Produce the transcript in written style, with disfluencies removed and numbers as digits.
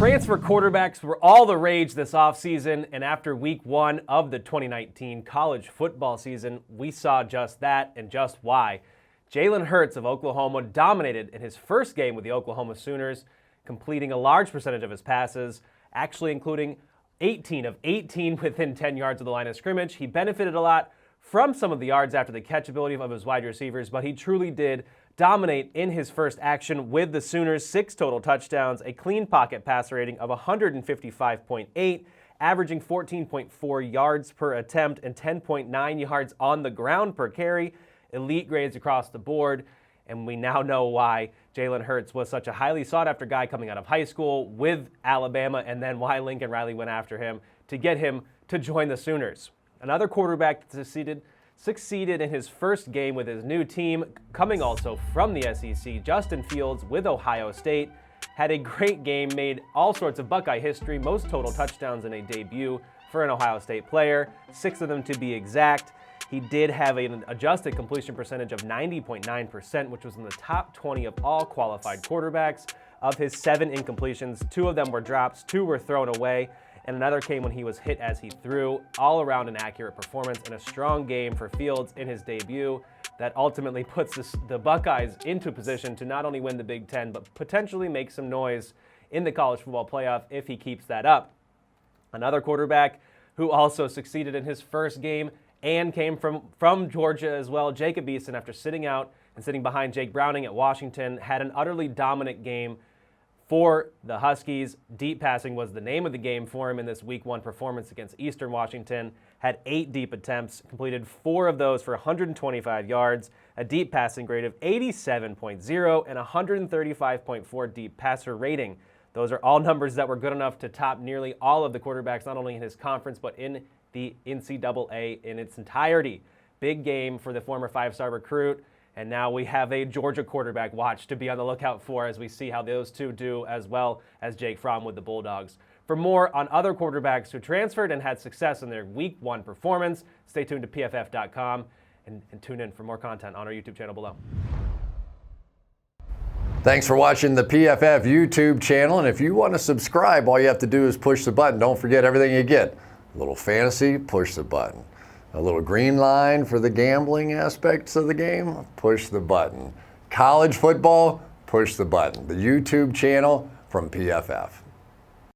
Transfer quarterbacks were all the rage this offseason, and after week 1 of the 2019 college football season, we saw just that and just why. Jalen Hertz of Oklahoma dominated in his first game with the Oklahoma Sooners, completing a large percentage of his passes, actually including 18 of 18 within 10 yards of the line of scrimmage. He benefited a lot from some of the yards after the catchability of his wide receivers, but he truly did dominate in his first action with the Sooners. 6 total touchdowns, a clean pocket passer rating of 155.8, averaging 14.4 yards per attempt and 10.9 yards on the ground per carry. Elite grades across the board, and we now know why Jalen Hertz was such a highly sought-after guy coming out of high school with Alabama, and then why Lincoln Riley went after him to get him to join the Sooners. Another quarterback that succeeded in his first game with his new team, coming also from the SEC, Justin Fields with Ohio State, had a great game, made all sorts of Buckeye history, most total touchdowns in a debut for an Ohio State player, 6 of them to be exact. He did have an adjusted completion percentage of 90.9%, which was in the top 20 of all qualified quarterbacks. Of his 7 incompletions, 2 of them were drops, 2 were thrown away, and another came when he was hit as he threw. All around an accurate performance and a strong game for Fields in his debut that ultimately puts the Buckeyes into position to not only win the Big Ten, but potentially make some noise in the college football playoff if he keeps that up. Another quarterback who also succeeded in his first game and came from Georgia as well, Jacob Eason, after sitting out and sitting behind Jake Browning at Washington, had an utterly dominant game for the Huskies. Deep passing was the name of the game for him in this Week 1 performance against Eastern Washington. Had 8 deep attempts, completed 4 of those for 125 yards, a deep passing grade of 87.0, and 135.4 deep passer rating. Those are all numbers that were good enough to top nearly all of the quarterbacks, not only in his conference, but in the NCAA in its entirety. Big game for the former 5-star recruit, and now we have a Georgia quarterback watch to be on the lookout for as we see how those two do, as well as Jake Fromm with the Bulldogs. For more on other quarterbacks who transferred and had success in their Week 1 performance, stay tuned to PFF.com and tune in for more content on our YouTube channel below. Thanks for watching the PFF YouTube channel, and if you want to subscribe, all you have to do is push the button. Don't forget everything you get. A little fantasy, push the button. A little green line for the gambling aspects of the game, push the button. College football, push the button. The YouTube channel from PFF.